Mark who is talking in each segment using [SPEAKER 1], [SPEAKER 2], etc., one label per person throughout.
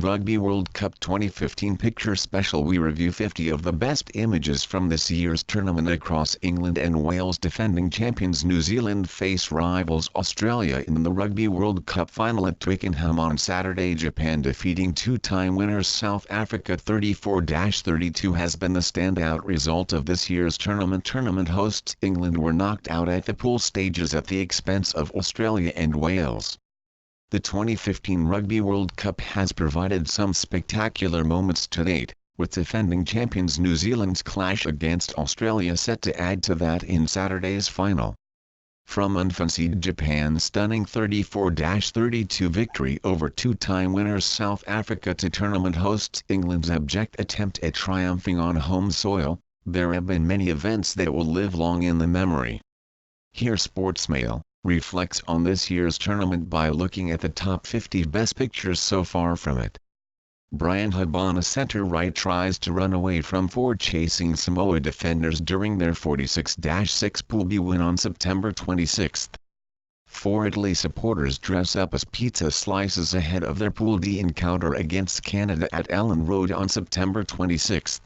[SPEAKER 1] Rugby World Cup 2015 Picture Special. We review 50 of the best images from this year's tournament across England and Wales. Defending champions New Zealand face rivals Australia in the Rugby World Cup final at Twickenham on Saturday. Japan defeating two-time winners South Africa 34-32 has been the standout result of this year's tournament. Tournament hosts England were knocked out at the pool stages at the expense of Australia and Wales. The 2015 Rugby World Cup has provided some spectacular moments to date, with defending champions New Zealand's clash against Australia set to add to that in Saturday's final. From unfancied Japan's stunning 34-32 victory over two-time winners South Africa to tournament hosts England's abject attempt at triumphing on home soil, there have been many events that will live long in the memory. Here Sportsmail reflects on this year's tournament by looking at the top 50 best pictures so far from it. Brian Habana, center right, tries to run away from four chasing Samoa defenders during their 46-6 Pool B win on September 26. Four Italy supporters dress up as pizza slices ahead of their Pool D encounter against Canada at Ellen Road on September 26.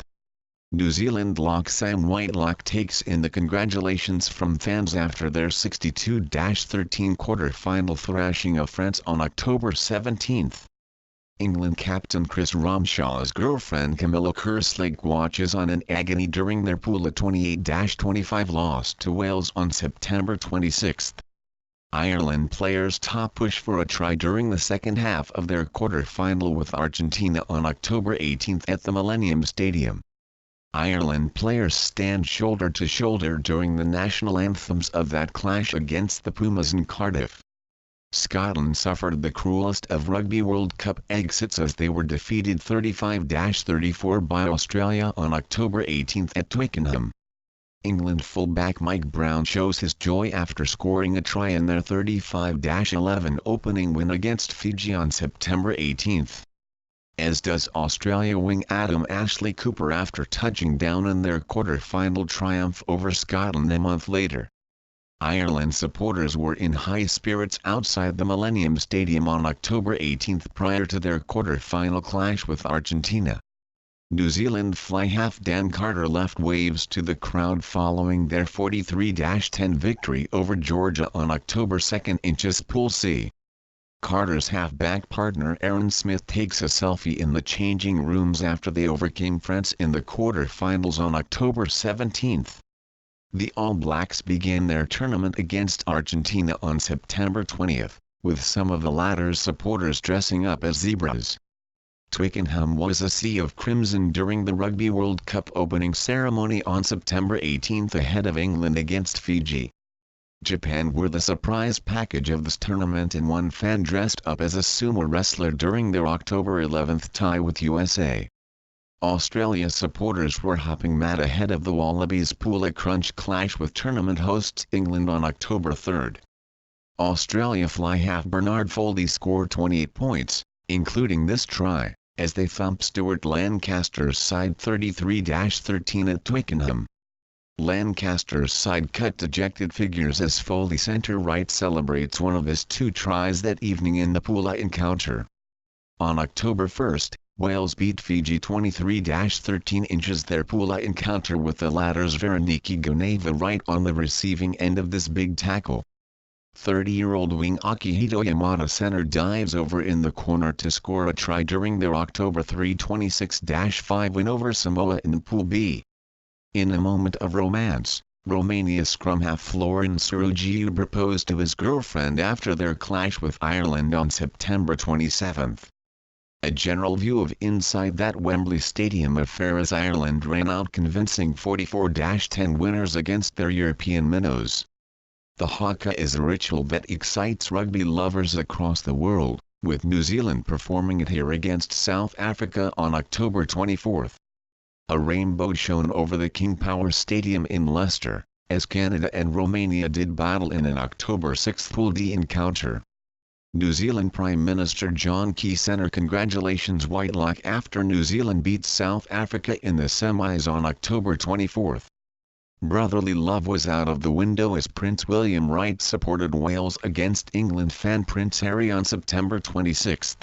[SPEAKER 1] New Zealand lock Sam Whitelock takes in the congratulations from fans after their 62-13 quarter-final thrashing of France on October 17. England captain Chris Ramshaw's girlfriend Camilla Kerslake watches on in agony during their pool at 28-25 loss to Wales on September 26. Ireland players top push for a try during the second half of their quarter-final with Argentina on October 18 at the Millennium Stadium. Ireland players stand shoulder to shoulder during the national anthems of that clash against the Pumas in Cardiff. Scotland suffered the cruelest of Rugby World Cup exits as they were defeated 35-34 by Australia on October 18 at Twickenham. England fullback Mike Brown shows his joy after scoring a try in their 35-11 opening win against Fiji on September 18. As does Australia wing Adam Ashley Cooper after touching down in their quarter-final triumph over Scotland a month later. Ireland supporters were in high spirits outside the Millennium Stadium on October 18 prior to their quarter-final clash with Argentina. New Zealand fly half Dan Carter left waves to the crowd following their 43-10 victory over Georgia on October 2 in just Pool C. Carter's halfback partner Aaron Smith takes a selfie in the changing rooms after they overcame France in the quarter-finals on October 17. The All Blacks began their tournament against Argentina on September 20, with some of the latter's supporters dressing up as zebras. Twickenham was a sea of crimson during the Rugby World Cup opening ceremony on September 18 ahead of England against Fiji. Japan were the surprise package of this tournament, and one fan dressed up as a sumo wrestler during their October 11 tie with USA. Australia supporters were hopping mad ahead of the Wallabies pool crunch clash with tournament hosts England on October 3. Australia fly half Bernard Foley scored 28 points, including this try, as they thumped Stuart Lancaster's side 33-13 at Twickenham. Lancaster's side cut dejected figures as Foley centre right celebrates one of his two tries that evening in the pool encounter. On October 1, Wales beat Fiji 23-13 in their pool encounter with the latter's Veroniki Goneva right on the receiving end of this big tackle. 30-year-old wing Akihito Yamada center dives over in the corner to score a try during their October 3 26-5 win over Samoa in Pool B. In a moment of romance, Romania scrum half Florin Surugiu proposed to his girlfriend after their clash with Ireland on September 27. A general view of inside that Wembley Stadium affair as Ireland ran out convincing 44-10 winners against their European minnows. The haka is a ritual that excites rugby lovers across the world, with New Zealand performing it here against South Africa on October 24. A rainbow shone over the King Power Stadium in Leicester, as Canada and Romania did battle in an October 6 Pool D encounter. New Zealand Prime Minister John Key sent congratulations Whitelock after New Zealand beat South Africa in the semis on October 24. Brotherly love was out of the window as Prince William Wright supported Wales against England fan Prince Harry on September 26.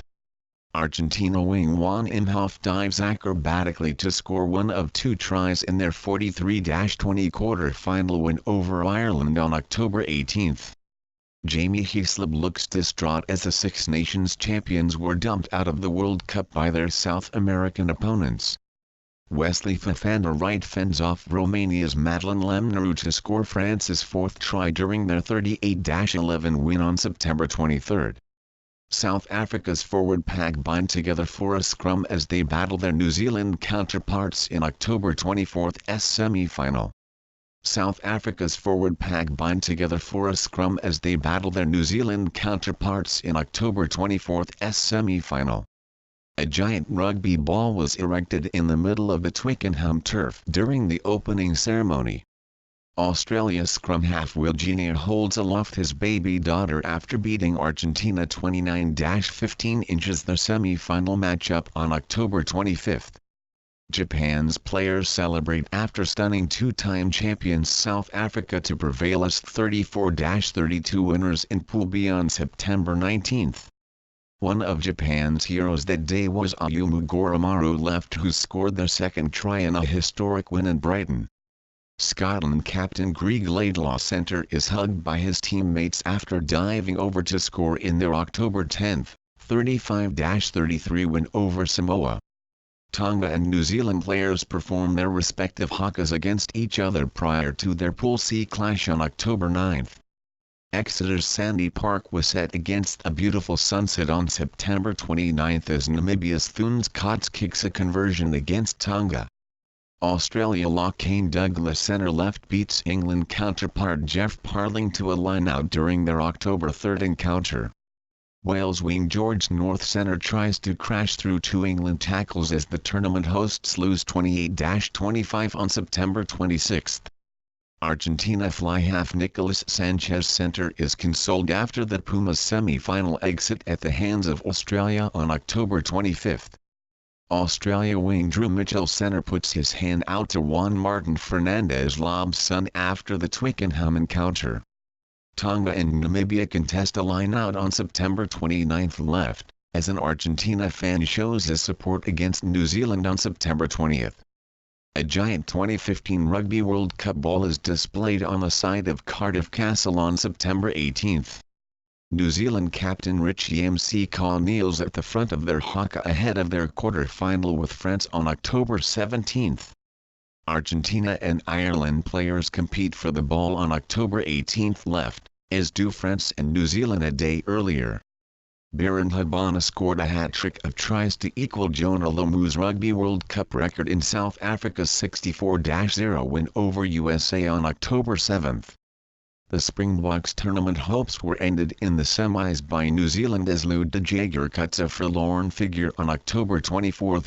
[SPEAKER 1] Argentina wing Juan Imhoff dives acrobatically to score one of two tries in their 43-20 quarter-final win over Ireland on October 18. Jamie Heaslip looks distraught as the Six Nations champions were dumped out of the World Cup by their South American opponents. Wesley Fofana right fends off Romania's Madeleine Lemnerou to score France's fourth try during their 38-11 win on September 23. South Africa's forward pack bind together for a scrum as they battle their New Zealand counterparts in October 24's semi-final. South Africa's forward pack bind together for a scrum as they battle their New Zealand counterparts in October 24's semi-final. A giant rugby ball was erected in the middle of the Twickenham turf during the opening ceremony. Australia's scrum half Will Jr. holds aloft his baby daughter after beating Argentina 29-15 inches the semi-final matchup on October 25. Japan's players celebrate after stunning two-time champions South Africa to prevail as 34-32 winners in Pool B on September 19. One of Japan's heroes that day was Ayumu Goromaru left who scored their second try in a historic win in Brighton. Scotland captain Greg Laidlaw Centre is hugged by his teammates after diving over to score in their October 10, 35-33 win over Samoa. Tonga and New Zealand players perform their respective hakas against each other prior to their Pool C clash on October 9. Exeter's Sandy Park was set against a beautiful sunset on September 29 as Namibia's Thunes Cots kicks a conversion against Tonga. Australia Lachlan Douglas centre-left beats England counterpart Jeff Parling to a line-out during their October 3 encounter. Wales wing George North centre tries to crash through two England tackles as the tournament hosts lose 28-25 on September 26. Argentina fly half Nicolas Sanchez centre is consoled after the Pumas semi-final exit at the hands of Australia on October 25. Australia wing Drew Mitchell centre puts his hand out to Juan Martin Fernandez Lobson after the Twickenham encounter. Tonga and Namibia contest a line-out on September 29 left, as an Argentina fan shows his support against New Zealand on September 20. A giant 2015 Rugby World Cup ball is displayed on the side of Cardiff Castle on September 18. New Zealand captain Richie McCaw kneels at the front of their haka ahead of their quarter-final with France on October 17. Argentina and Ireland players compete for the ball on October 18 left, as do France and New Zealand a day earlier. Baron Habana scored a hat-trick of tries to equal Jonah Lomu's Rugby World Cup record in South Africa's 64-0 win over USA on October 7. The Springboks tournament hopes were ended in the semis by New Zealand as Lou de Jager cuts a forlorn figure on October 24